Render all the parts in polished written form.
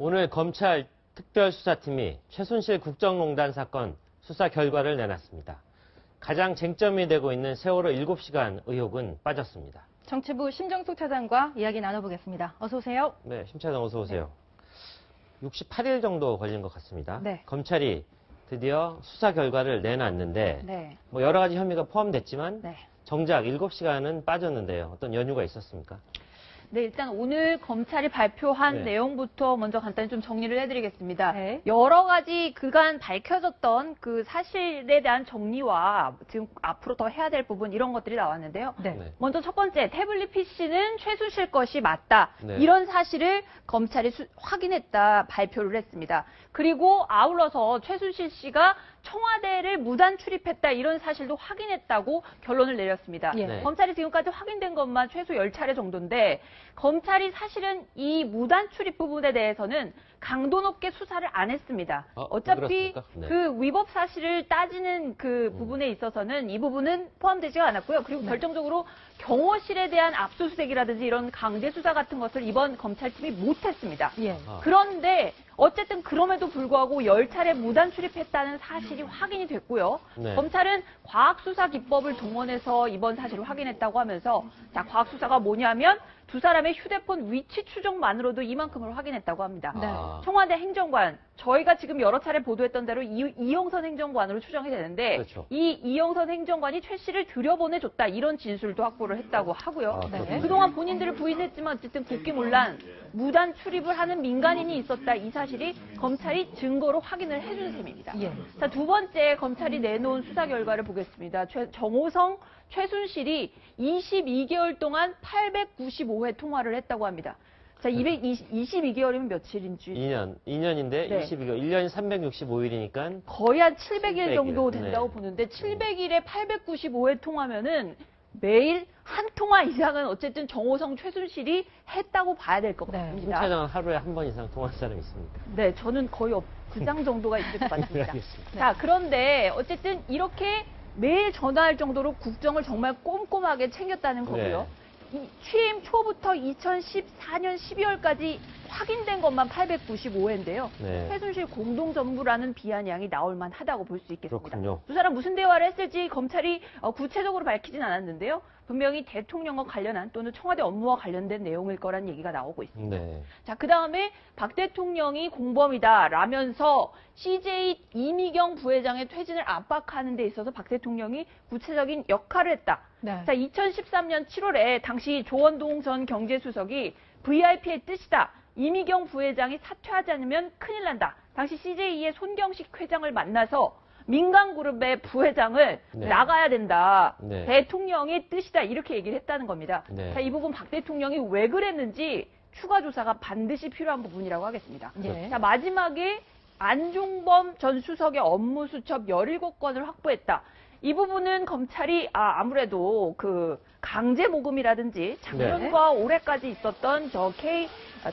오늘 검찰 특별수사팀이 최순실 국정농단 사건 수사 결과를 내놨습니다. 가장 쟁점이 되고 있는 세월호 7시간 의혹은 빠졌습니다. 정치부 심정숙 차장과 이야기 나눠보겠습니다. 어서 오세요. 네, 심 차장 어서 오세요. 네. 68일 정도 걸린 것 같습니다. 네. 검찰이 드디어 수사 결과를 내놨는데 네. 뭐 여러 가지 혐의가 포함됐지만 네. 정작 7시간은 빠졌는데요. 어떤 연유가 있었습니까? 네, 일단 오늘 검찰이 발표한 네. 내용부터 먼저 간단히 좀 정리를 해드리겠습니다. 네. 여러 가지 그간 밝혀졌던 그 사실에 대한 정리와 지금 앞으로 더 해야 될 부분 이런 것들이 나왔는데요. 네. 네. 먼저 첫 번째, 태블릿 PC는 최순실 것이 맞다. 네. 이런 사실을 검찰이 확인했다 발표를 했습니다. 그리고 아울러서 최순실 씨가 청와대를 무단 출입했다 이런 사실도 확인했다고 결론을 내렸습니다. 예. 네. 검찰이 지금까지 확인된 것만 최소 10차례 정도인데 검찰이 사실은 이 무단 출입 부분에 대해서는 강도 높게 수사를 안 했습니다. 어차피 그렇습니까? 네. 그 위법 사실을 따지는 그 부분에 있어서는 이 부분은 포함되지가 않았고요. 그리고 결정적으로 경호실에 대한 압수수색이라든지 이런 강제 수사 같은 것을 이번 검찰팀이 못했습니다. 예. 그런데 어쨌든 그럼에도 불구하고 10차례 무단 출입했다는 사실이 확인이 됐고요. 네. 검찰은 과학수사 기법을 동원해서 이번 사실을 확인했다고 하면서 자, 과학수사가 뭐냐면 두 사람의 휴대폰 위치 추적만으로도 이만큼을 확인했다고 합니다. 네. 청와대 행정관, 저희가 지금 여러 차례 보도했던 대로 이영선 행정관으로 추정이 되는데 그렇죠. 이 이영선 행정관이 최 씨를 들여보내줬다 이런 진술도 확보를 했다고 하고요. 네. 그동안 본인들을 부인했지만 어쨌든 국기문란, 무단 출입을 하는 민간인이 있었다 이 사실이 검찰이 증거로 확인을 해준 셈입니다. 예. 자, 두 번째 검찰이 내놓은 수사 결과를 보겠습니다. 정호성, 최순실이 22개월 동안 895회 통화를 했다고 합니다. 자, 22개월이면 며칠인지 2년인데 네. 22개월, 1년이 365일이니까 거의 한 700일 700일. 정도 된다고 네. 보는데 700일에 895회 통화면은 매일 한 통화 이상은 어쨌든 정호성, 최순실이 했다고 봐야 될 것 네. 심 같습니다. 차장은 하루에 한 번 이상 통화한 사람 있습니까? 네, 저는 거의 그 장 정도가 있을 것 같습니다. 알겠습니다. 자, 그런데 어쨌든 이렇게 매일 전화할 정도로 국정을 정말 꼼꼼하게 챙겼다는 거고요. 취임 초부터 2014년 12월까지 확인된 것만 895회인데요. 네. 최순실 공동정부라는 비아냥이 나올 만하다고 볼 수 있겠습니다. 그렇군요. 두 사람 무슨 대화를 했을지 검찰이 구체적으로 밝히진 않았는데요. 분명히 대통령과 관련한 또는 청와대 업무와 관련된 내용일 거란 얘기가 나오고 있습니다. 네. 자, 그 다음에 박 대통령이 공범이다라면서 CJ 이미경 부회장의 퇴진을 압박하는 데 있어서 박 대통령이 구체적인 역할을 했다. 네. 자, 2013년 7월에 당시 조원동 전 경제수석이 VIP의 뜻이다. 이미경 부회장이 사퇴하지 않으면 큰일 난다. 당시 CJ의 손경식 회장을 만나서 민간그룹의 부회장을 네. 나가야 된다. 네. 대통령의 뜻이다. 이렇게 얘기를 했다는 겁니다. 네. 자, 이 부분 박 대통령이 왜 그랬는지 추가 조사가 반드시 필요한 부분이라고 하겠습니다. 예. 자, 마지막에 안종범 전 수석의 업무 수첩 17건을 확보했다. 이 부분은 검찰이 아무래도 그 강제 모금이라든지 작년과 올해까지 있었던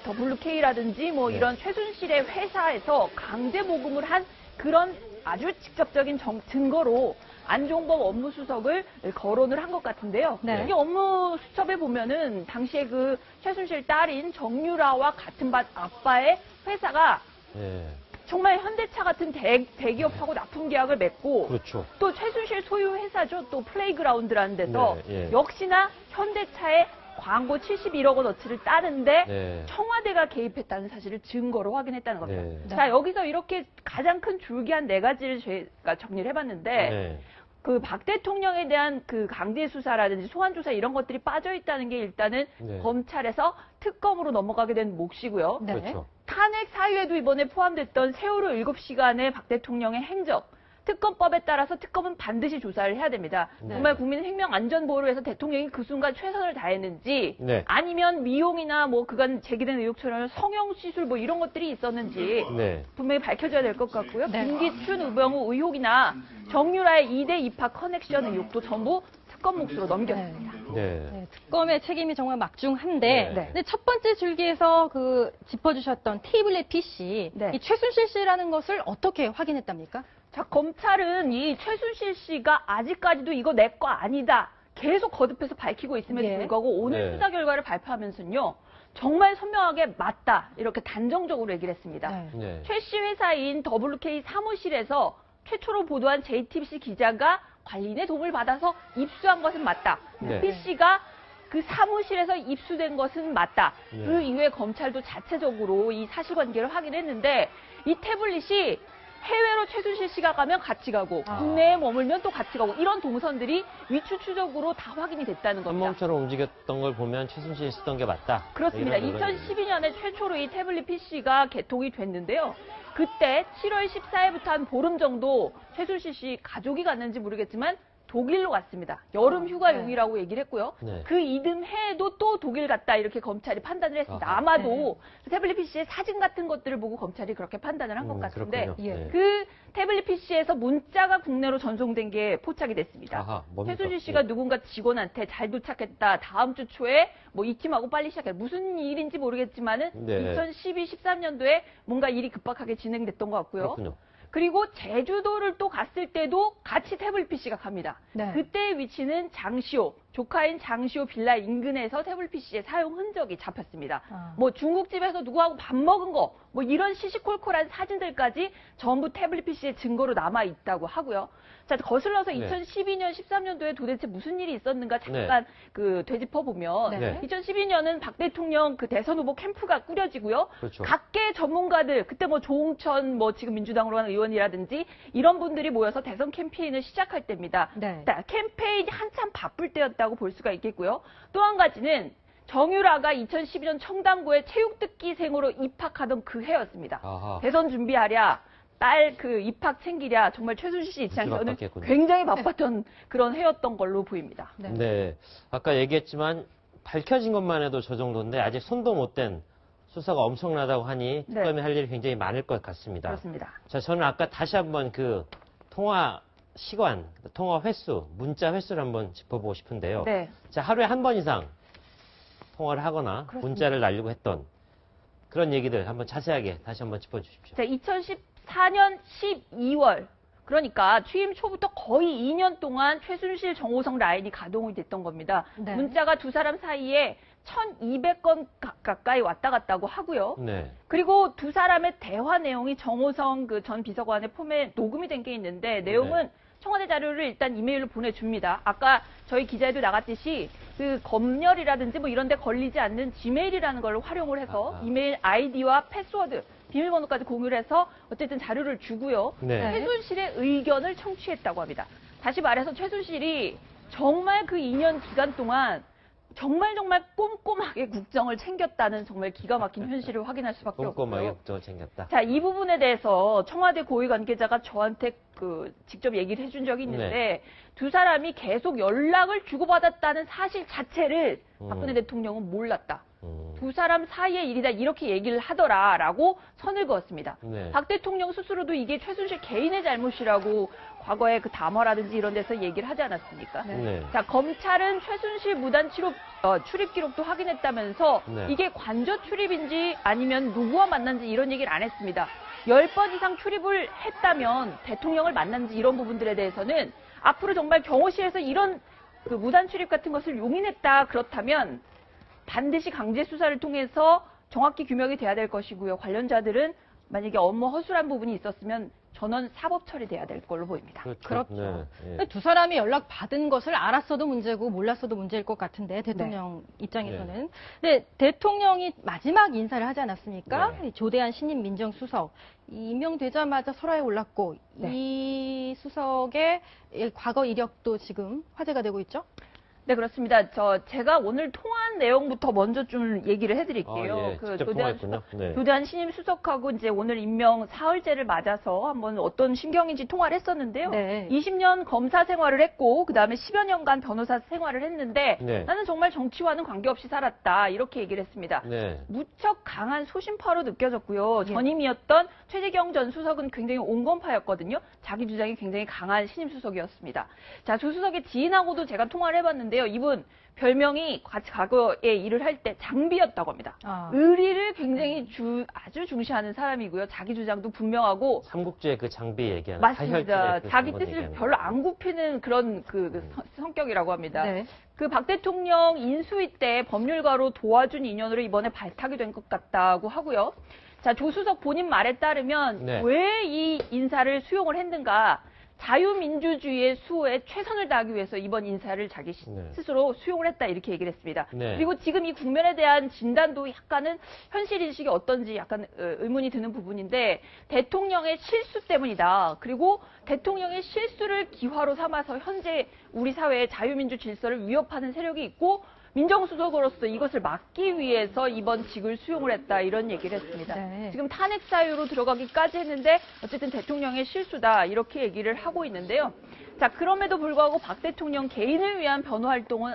WK라든지 뭐 네. 이런 최순실의 회사에서 강제 모금을 한 그런 아주 직접적인 증거로 안종범 업무수석을 거론을 한 것 같은데요. 네. 이 업무수첩에 보면은 당시에 그 최순실 딸인 정유라와 같은 아빠의 회사가 네. 정말 현대차 같은 대기업하고 납품 계약을 맺고 그렇죠. 또 최순실 소유 회사죠. 또 플레이그라운드라는 데서 네, 예. 역시나 현대차의 광고 71억 원어치를 따는데 네. 청와대가 개입했다는 사실을 증거로 확인했다는 겁니다. 네. 자, 여기서 이렇게 가장 큰 줄기한 네 가지를 저희가 정리를 해봤는데 네. 그 박 대통령에 대한 그 강제 수사라든지 소환 조사 이런 것들이 빠져 있다는 게 일단은 네. 검찰에서 특검으로 넘어가게 된 몫이고요. 네. 그렇죠. 탄핵 사유에도 이번에 포함됐던 세월호 7시간의 박 대통령의 행적, 특검법에 따라서 특검은 반드시 조사를 해야 됩니다. 네. 정말 국민 생명 안전보호를 위해서 대통령이 그 순간 최선을 다했는지 네. 아니면 미용이나 뭐 그간 제기된 의혹처럼 성형시술 뭐 이런 것들이 있었는지 네. 분명히 밝혀져야 될 것 같고요. 네. 김기춘, 우병우 의혹이나 정유라의 2대 입학 커넥션 의혹도 전부 특검 몫으로 넘겼습니다. 네. 네, 특검의 책임이 정말 막중한데, 네. 근데 첫 번째 줄기에서 그 짚어주셨던 태블릿 PC, 네. 이 최순실 씨라는 것을 어떻게 확인했답니까? 자, 검찰은 이 최순실 씨가 아직까지도 이거 내 거 아니다. 계속 거듭해서 밝히고 있음에도 예. 불구하고 오늘 네. 수사 결과를 발표하면서는요. 정말 선명하게 맞다 이렇게 단정적으로 얘기를 했습니다. 네. 네. 최 씨 회사인 WK 사무실에서 최초로 보도한 JTBC 기자가 관리인의 도움을 받아서 입수한 것은 맞다. 네. 피 씨가 그 사무실에서 입수된 것은 맞다. 네. 그 이후에 검찰도 자체적으로 이 사실관계를 확인했는데 이 태블릿이 해외로 최순실 씨가 가면 같이 가고 국내에 머물면 또 같이 가고 이런 동선들이 위추 추적으로 다 확인이 됐다는 겁니다. 한몸처럼 움직였던 걸 보면 최순실이 쓰던 게 맞다. 그렇습니다. 이런 논란이 2012년에 최초로 이 태블릿 PC가 개통이 됐는데요. 그때 7월 14일부터 한 보름 정도 최순실 씨 가족이 갔는지 모르겠지만 독일로 갔습니다. 여름 휴가용이라고 얘기를 했고요. 네. 그 이듬해에도 또 독일 갔다 이렇게 검찰이 판단을 했습니다. 아하. 아마도 태블릿 PC의 사진 같은 것들을 보고 검찰이 그렇게 판단을 한 것 같은데 그렇군요. 예. 네. 그 태블릿 PC에서 문자가 국내로 전송된 게 포착이 됐습니다. 아하, 뭡니까? 최순실 씨가 예. 누군가 직원한테 잘 도착했다. 다음 주 초에 뭐 이 팀하고 빨리 시작해. 무슨 일인지 모르겠지만은 네. 2012, 13년도에 뭔가 일이 급박하게 진행됐던 것 같고요. 그렇군요. 그리고 제주도를 또 갔을 때도 같이 태블릿 PC가 갑니다. 네. 그때의 위치는 장시호, 조카인 장시호 빌라 인근에서 태블릿 PC의 사용 흔적이 잡혔습니다. 뭐 중국집에서 누구하고 밥 먹은 거, 뭐 이런 시시콜콜한 사진들까지 전부 태블릿 PC의 증거로 남아 있다고 하고요. 자, 거슬러서 네. 2012년, 13년도에 도대체 무슨 일이 있었는가 잠깐 그 되짚어 보면 네. 2012년은 박 대통령 그 대선 후보 캠프가 꾸려지고요. 그렇죠. 각계 전문가들 그때 뭐 조홍천 뭐 지금 민주당으로 가는 의원이라든지 이런 분들이 모여서 대선 캠페인을 시작할 때입니다. 네. 자, 캠페인이 한참 바쁠 때였다고 볼 수가 있겠고요. 또 한 가지는 정유라가 2012년 청담고에 체육특기생으로 입학하던 그 해였습니다. 아하. 대선 준비하랴. 딸 그 입학 챙기랴. 정말 최순실 씨 입장에서는 바빴겠군요. 굉장히 바빴던 그런 해였던 걸로 보입니다. 네. 네. 아까 얘기했지만 밝혀진 것만 해도 저 정도인데 아직 손도 못 댄 수사가 엄청나다고 하니 네. 특검이 할 일이 굉장히 많을 것 같습니다. 그렇습니다. 자, 저는 아까 다시 한번 그 통화 시간, 통화 횟수, 문자 횟수를 한번 짚어보고 싶은데요. 네. 자, 하루에 한 번 이상 통화를 하거나 그렇습니다. 문자를 날리고 했던 그런 얘기들 한번 자세하게 다시 한번 짚어주십시오. 자, 2014년 12월 그러니까 취임 초부터 거의 2년 동안 최순실 정호성 라인이 가동이 됐던 겁니다. 네. 문자가 두 사람 사이에 1,200건 가까이 왔다 갔다고 하고요. 네. 그리고 두 사람의 대화 내용이 정호성 그 전 비서관의 폼에 녹음이 된 게 있는데 내용은 청와대 자료를 일단 이메일로 보내줍니다. 아까 저희 기자에도 나갔듯이 그 검열이라든지 뭐 이런 데 걸리지 않는 지메일이라는 걸 활용을 해서 아하. 이메일 아이디와 패스워드, 비밀번호까지 공유를 해서 어쨌든 자료를 주고요. 네. 최순실의 의견을 청취했다고 합니다. 다시 말해서 최순실이 정말 그 2년 기간 동안 정말 꼼꼼하게 국정을 챙겼다는 정말 기가 막힌 현실을 확인할 수밖에 꼼꼼하게 없고요. 국정을 챙겼다. 자, 이 부분에 대해서 청와대 고위 관계자가 저한테 그 직접 얘기를 해준 적이 있는데 네. 두 사람이 계속 연락을 주고받았다는 사실 자체를 박근혜 대통령은 몰랐다. 두 사람 사이의 일이다 이렇게 얘기를 하더라라고 선을 그었습니다. 네. 박 대통령 스스로도 이게 최순실 개인의 잘못이라고 과거에 그 담화라든지 이런 데서 얘기를 하지 않았습니까? 네. 자, 검찰은 최순실 무단 출입 기록도 확인했다면서 네. 이게 관저 출입인지 아니면 누구와 만난지 이런 얘기를 안 했습니다. 10번 이상 출입을 했다면 대통령을 만난지 이런 부분들에 대해서는 앞으로 정말 경호실에서 이런 그 무단 출입 같은 것을 용인했다 그렇다면 반드시 강제 수사를 통해서 정확히 규명이 돼야 될 것이고요. 관련자들은 만약에 업무 허술한 부분이 있었으면 전원 사법 처리돼야 될 걸로 보입니다. 그렇죠. 네. 네. 두 사람이 연락 받은 것을 알았어도 문제고 몰랐어도 문제일 것 같은데 대통령 입장에서는. 근데 대통령이 마지막 인사를 하지 않았습니까? 네. 조대한 신임 민정수석 임명되자마자 설화에 올랐고 이 수석의 과거 이력도 지금 화제가 되고 있죠? 네, 그렇습니다. 제가 오늘 통화한 내용부터 먼저 좀 얘기를 해드릴게요. 아, 예. 직접 통화했군요. 네. 조대한 신임 수석하고 이제 오늘 임명 사흘째를 맞아서 한번 어떤 심경인지 통화를 했었는데요. 네. 20년 검사 생활을 했고, 그 다음에 10여 년간 변호사 생활을 했는데, 네. 나는 정말 정치와는 관계없이 살았다. 이렇게 얘기를 했습니다. 네. 무척 강한 소신파로 느껴졌고요. 전임이었던 최재경 전 수석은 굉장히 온건파였거든요. 자기 주장이 굉장히 강한 신임 수석이었습니다. 자, 조 수석의 지인하고도 제가 통화를 해봤는데 있는데요. 이분 별명이 과거에 일을 할 때 장비였다고 합니다. 아. 의리를 굉장히 아주 중시하는 사람이고요. 자기 주장도 분명하고 삼국지의 그 장비 얘기하는 맞습니다. 다혈질의 그 자기 장군 뜻을 얘기하는 별로 거죠. 안 굽히는 그런 성격이라고 합니다. 네. 그 박 대통령 인수위 때 법률가로 도와준 인연으로 이번에 발탁이 된 것 같다고 하고요. 자, 조수석 본인 말에 따르면 네. 왜 이 인사를 수용을 했는가? 자유민주주의의 수호에 최선을 다하기 위해서 이번 인사를 자기 네. 스스로 수용을 했다 이렇게 얘기를 했습니다. 네. 그리고 지금 이 국면에 대한 진단도 약간은 현실 인식이 어떤지 약간 의문이 드는 부분인데 대통령의 실수 때문이다. 그리고 대통령의 실수를 기화로 삼아서 현재 우리 사회의 자유민주 질서를 위협하는 세력이 있고 민정수석으로서 이것을 막기 위해서 이번 직을 수용을 했다 이런 얘기를 했습니다. 네. 지금 탄핵 사유로 들어가기까지 했는데 어쨌든 대통령의 실수다 이렇게 얘기를 하고 있는데요. 자, 그럼에도 불구하고 박 대통령 개인을 위한 변호 활동은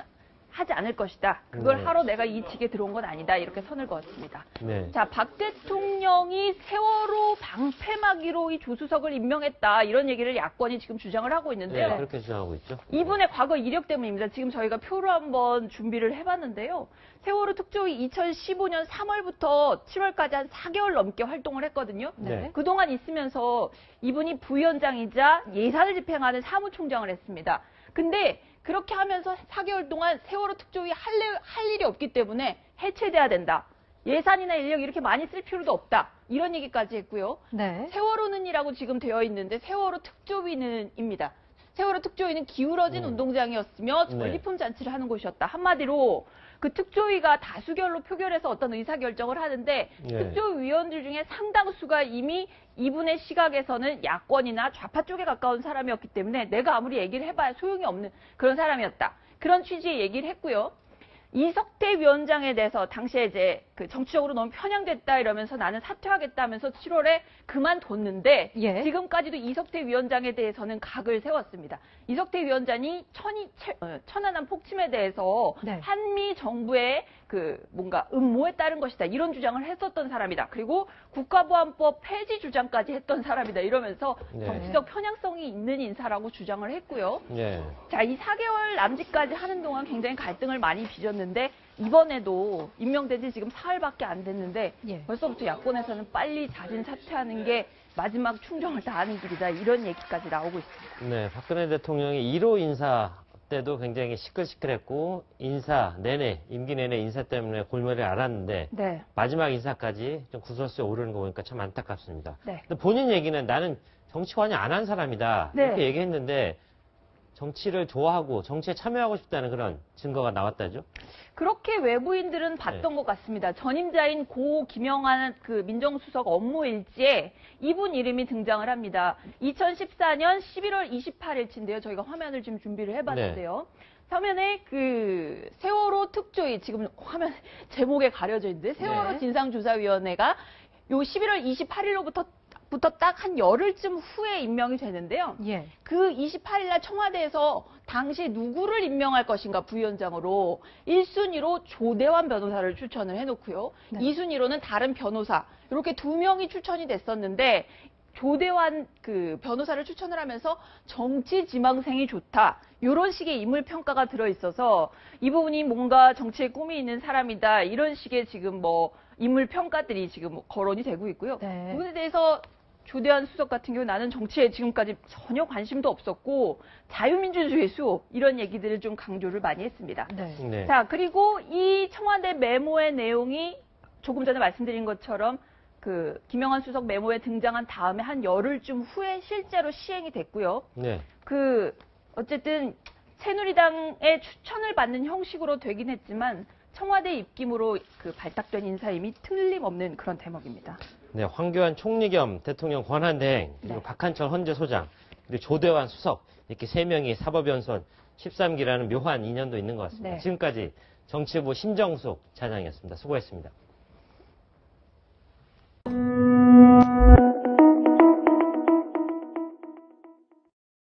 하지 않을 것이다. 그걸 네. 하러 내가 이 직에 들어온 건 아니다. 이렇게 선을 그었습니다. 네. 자, 박 대통령이 세월호 방패막이로 이 조수석을 임명했다. 이런 얘기를 야권이 지금 주장을 하고 있는데요. 네, 그렇게 주장하고 있죠. 이분의 과거 이력 때문입니다. 지금 저희가 표로 한번 준비를 해봤는데요. 세월호 특조위 2015년 3월부터 7월까지 한 4개월 넘게 활동을 했거든요. 네. 그동안 있으면서 이분이 부위원장이자 예산을 집행하는 사무총장을 했습니다. 근데 그렇게 하면서 4개월 동안 세월호 특조위 할 일이 없기 때문에 해체돼야 된다. 예산이나 인력 이렇게 많이 쓸 필요도 없다. 이런 얘기까지 했고요. 네. 세월호는이라고 지금 되어 있는데 세월호 특조위는입니다. 세월호 특조위는 기울어진 운동장이었으며 네. 전리품 잔치를 하는 곳이었다. 한마디로 그 특조위가 다수결로 표결해서 어떤 의사결정을 하는데 네. 특조위원들 중에 상당수가 이미 이분의 시각에서는 야권이나 좌파 쪽에 가까운 사람이었기 때문에 내가 아무리 얘기를 해봐야 소용이 없는 그런 사람이었다. 그런 취지의 얘기를 했고요. 이석태 위원장에 대해서 당시에 이제 그 정치적으로 너무 편향됐다 이러면서 나는 사퇴하겠다 하면서 7월에 그만뒀는데 예. 지금까지도 이석태 위원장에 대해서는 각을 세웠습니다. 이석태 위원장이 천안함 폭침에 대해서 네. 한미 정부의 그 뭔가 음모에 따른 것이다 이런 주장을 했었던 사람이다. 그리고 국가보안법 폐지 주장까지 했던 사람이다 이러면서 네. 정치적 편향성이 있는 인사라고 주장을 했고요. 네. 자, 이 4개월 남짓까지 하는 동안 굉장히 갈등을 많이 빚었는데 이번에도 임명된 지 지금 사흘밖에 안 됐는데 예. 벌써부터 야권에서는 빨리 자진 사퇴하는 게 마지막 충정을 다하는 길이다 이런 얘기까지 나오고 있습니다. 네, 박근혜 대통령이 1호 인사 때도 굉장히 시끌시끌했고 인사 내내 임기 내내 인사 때문에 골머리를 앓았는데 네. 마지막 인사까지 좀 구설수에 오르는 거 보니까 참 안타깝습니다. 네. 근데 본인 얘기는 나는 정치 관여 안 한 사람이다 네. 이렇게 얘기했는데 정치를 좋아하고 정치에 참여하고 싶다는 그런 증거가 나왔다죠? 그렇게 외부인들은 봤던 것 같습니다. 전임자인 고 김영한 그 민정수석 업무 일지에 이분 이름이 등장을 합니다. 2014년 11월 28일치인데요. 저희가 화면을 지금 준비를 해봤는데요. 화면에 그 세월호 특조위 지금 화면 제목에 가려져 있는데 세월호 네. 진상조사위원회가 요 11월 28일로부터 딱 한 열흘쯤 후에 임명이 되는데요. 예. 그 28일 날 청와대에서 당시 누구를 임명할 것인가 부위원장으로 1순위로 조대환 변호사를 추천을 해놓고요. 네. 2순위로는 다른 변호사 이렇게 2명이 추천이 됐었는데 조대환 그 변호사를 추천을 하면서 정치 지망생이 좋다. 이런 식의 인물 평가가 들어있어서 이 부분이 뭔가 정치에 꿈이 있는 사람이다. 이런 식의 지금 뭐 인물 평가들이 지금 거론이 되고 있고요. 네. 부분에 대해서 조대환 수석 같은 경우 나는 정치에 지금까지 전혀 관심도 없었고 자유민주주의 수호 이런 얘기들을 좀 강조를 많이 했습니다. 네. 네. 자, 그리고 이 청와대 메모의 내용이 조금 전에 말씀드린 것처럼 그 김영한 수석 메모에 등장한 다음에 한 열흘쯤 후에 실제로 시행이 됐고요. 네. 그 어쨌든 새누리당의 추천을 받는 형식으로 되긴 했지만 청와대 입김으로 그 발탁된 인사임이 틀림없는 그런 대목입니다. 네, 황교안 총리 겸 대통령 권한대행, 그리고 네. 박한철 헌재소장, 그리고 조대환 수석, 이렇게 3명이 사법연수원 13기라는 묘한 인연도 있는 것 같습니다. 네. 지금까지 정치부 신정숙 차장이었습니다. 수고했습니다.